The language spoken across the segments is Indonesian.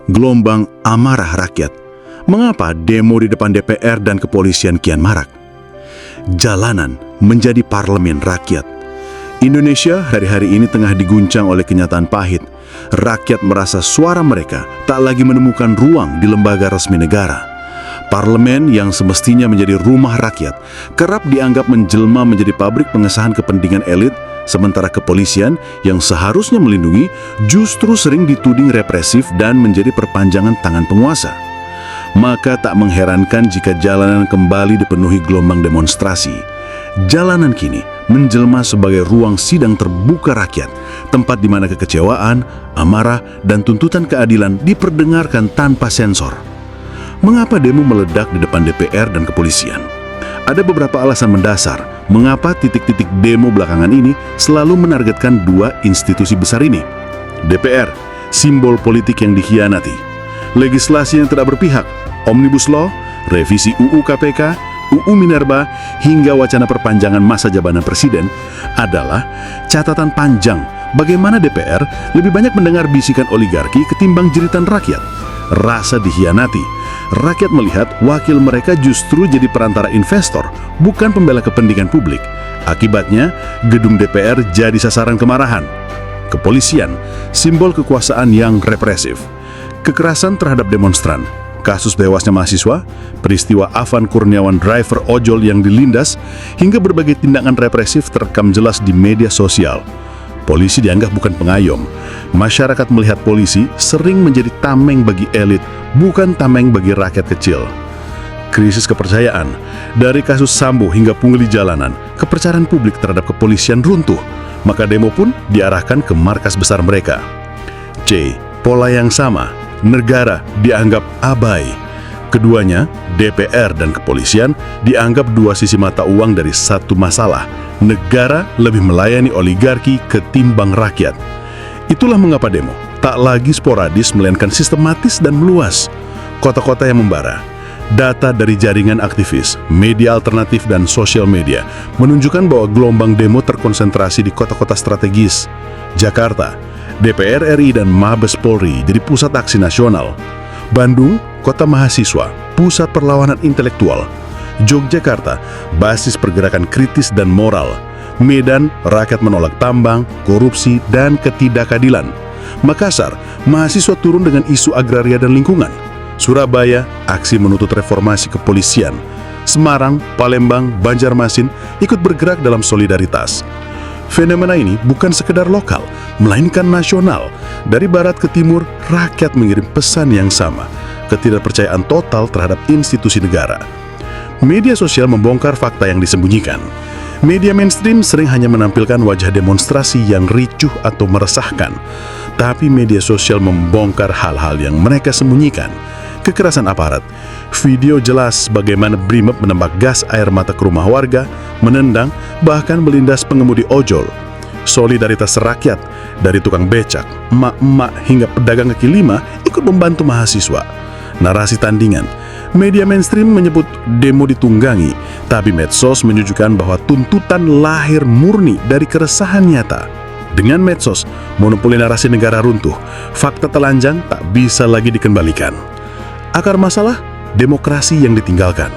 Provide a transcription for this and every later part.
gelombang amarah rakyat. Mengapa demo di depan DPR dan kepolisian kian marak? Jalanan menjadi parlemen rakyat. Indonesia hari-hari ini tengah diguncang oleh kenyataan pahit. Rakyat merasa suara mereka tak lagi menemukan ruang di lembaga resmi negara. Parlemen yang semestinya menjadi rumah rakyat kerap dianggap menjelma menjadi pabrik pengesahan kepentingan elit, sementara kepolisian yang seharusnya melindungi justru sering dituding represif dan menjadi perpanjangan tangan penguasa. Maka tak mengherankan jika jalanan kembali dipenuhi gelombang demonstrasi. Jalanan kini menjelma sebagai ruang sidang terbuka rakyat, tempat di mana kekecewaan, amarah, dan tuntutan keadilan diperdengarkan tanpa sensor. Mengapa demo meledak di depan DPR dan kepolisian? Ada beberapa alasan mendasar mengapa titik-titik demo belakangan ini selalu menargetkan dua institusi besar ini. DPR, simbol politik yang dikhianati. Legislasi yang tidak berpihak, Omnibus Law, revisi UU KPK, UU Minerba, hingga wacana perpanjangan masa jabatan presiden adalah catatan panjang bagaimana DPR lebih banyak mendengar bisikan oligarki ketimbang jeritan rakyat. Rasa dikhianati. Rakyat melihat wakil mereka justru jadi perantara investor, bukan pembela kepentingan publik. Akibatnya, gedung DPR jadi sasaran kemarahan. Kepolisian, simbol kekuasaan yang represif. Kekerasan terhadap demonstran, kasus tewasnya mahasiswa, peristiwa Afan Kurniawan driver ojol yang dilindas, hingga berbagai tindakan represif terekam jelas di media sosial. Polisi dianggap bukan pengayom. Masyarakat melihat polisi sering menjadi tameng bagi elit, bukan tameng bagi rakyat kecil. Krisis kepercayaan, dari kasus Sambo hingga pungli jalanan, kepercayaan publik terhadap kepolisian runtuh, maka demo pun diarahkan ke markas besar mereka. Pola yang sama, negara dianggap abai. Keduanya, DPR dan kepolisian, dianggap dua sisi mata uang dari satu masalah. Negara lebih melayani oligarki ketimbang rakyat. Itulah mengapa demo tak lagi sporadis melainkan sistematis dan meluas. Kota-kota yang membara. Data dari jaringan aktivis, media alternatif dan sosial media menunjukkan bahwa gelombang demo terkonsentrasi di kota-kota strategis. Jakarta, DPR RI dan Mabes Polri jadi pusat aksi nasional. Bandung, kota mahasiswa, pusat perlawanan intelektual. Yogyakarta, basis pergerakan kritis dan moral. Medan, rakyat menolak tambang, korupsi, dan ketidakadilan. Makassar, mahasiswa turun dengan isu agraria dan lingkungan. Surabaya, aksi menuntut reformasi kepolisian. Semarang, Palembang, Banjarmasin ikut bergerak dalam solidaritas. Fenomena ini bukan sekedar lokal, melainkan nasional. Dari barat ke timur, rakyat mengirim pesan yang sama, ketidakpercayaan total terhadap institusi negara. Media sosial membongkar fakta yang disembunyikan. Media mainstream sering hanya menampilkan wajah demonstrasi yang ricuh atau meresahkan, tapi media sosial membongkar hal-hal yang mereka sembunyikan. Kekerasan aparat, video jelas bagaimana Brimob menembak gas air mata ke rumah warga, menendang, bahkan melindas pengemudi ojol. Solidaritas rakyat, dari tukang becak, emak-emak hingga pedagang kaki lima ikut membantu mahasiswa. Narasi tandingan, media mainstream menyebut demo ditunggangi, tapi medsos menunjukkan bahwa tuntutan lahir murni dari keresahan nyata. Dengan medsos, monopoli narasi negara runtuh, fakta telanjang tak bisa lagi dikembalikan. Akar masalah, demokrasi yang ditinggalkan.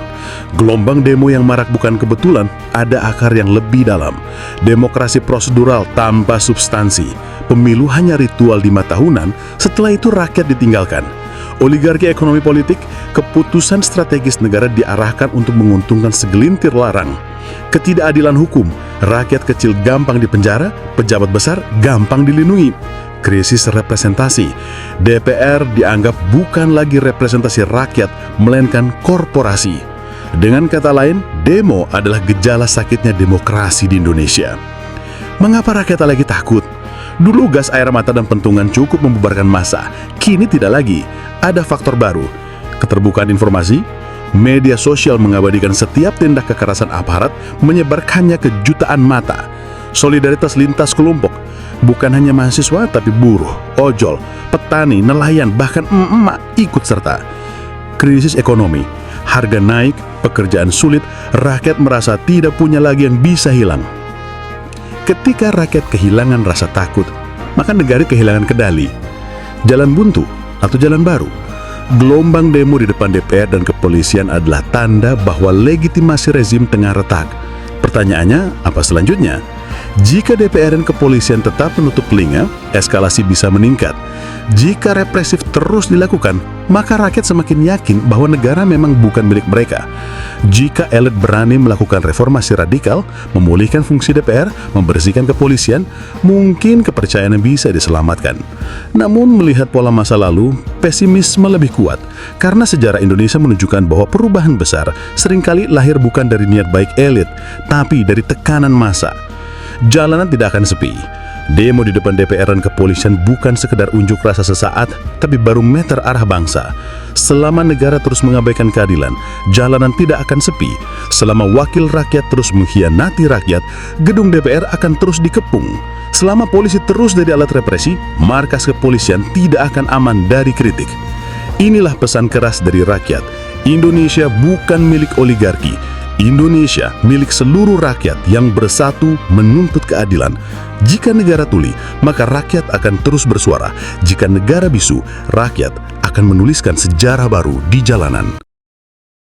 Gelombang demo yang marak bukan kebetulan, ada akar yang lebih dalam. Demokrasi prosedural tanpa substansi. Pemilu hanya ritual 5 tahunan, setelah itu rakyat ditinggalkan. Oligarki ekonomi politik, keputusan strategis negara diarahkan untuk menguntungkan segelintir larang. Ketidakadilan hukum, rakyat kecil gampang dipenjara, pejabat besar gampang dilindungi. Krisis representasi, DPR dianggap bukan lagi representasi rakyat, melainkan korporasi. Dengan kata lain, demo adalah gejala sakitnya demokrasi di Indonesia. Mengapa rakyat lagi takut? Dulu gas air mata dan pentungan cukup membubarkan massa, kini tidak lagi. Ada faktor baru, keterbukaan informasi. Media sosial mengabadikan setiap tindak kekerasan aparat, menyebarkannya ke jutaan mata. Solidaritas lintas kelompok, bukan hanya mahasiswa tapi buruh, ojol, petani, nelayan, bahkan emak ikut serta. Krisis ekonomi, harga naik, pekerjaan sulit, rakyat merasa tidak punya lagi yang bisa hilang. Ketika rakyat kehilangan rasa takut, maka negara kehilangan kendali. Jalan buntu, atau jalan baru. Gelombang demo di depan DPR dan kepolisian adalah tanda bahwa legitimasi rezim tengah retak. Pertanyaannya, apa selanjutnya? Jika DPR dan kepolisian tetap menutup telinga, eskalasi bisa meningkat. Jika represif terus dilakukan, maka rakyat semakin yakin bahwa negara memang bukan milik mereka. Jika elit berani melakukan reformasi radikal, memulihkan fungsi DPR, membersihkan kepolisian, mungkin kepercayaan bisa diselamatkan. Namun melihat pola masa lalu, pesimisme lebih kuat, karena sejarah Indonesia menunjukkan bahwa perubahan besar seringkali lahir bukan dari niat baik elit, tapi dari tekanan massa. Jalanan tidak akan sepi. Demo di depan DPR dan kepolisian bukan sekedar unjuk rasa sesaat, tapi barometer arah bangsa. Selama negara terus mengabaikan keadilan, jalanan tidak akan sepi. Selama wakil rakyat terus mengkhianati rakyat, gedung DPR akan terus dikepung. Selama polisi terus jadi alat represi, markas kepolisian tidak akan aman dari kritik. Inilah pesan keras dari rakyat. Indonesia bukan milik oligarki. Indonesia milik seluruh rakyat yang bersatu menuntut keadilan. Jika negara tuli, maka rakyat akan terus bersuara. Jika negara bisu, rakyat akan menuliskan sejarah baru di jalanan.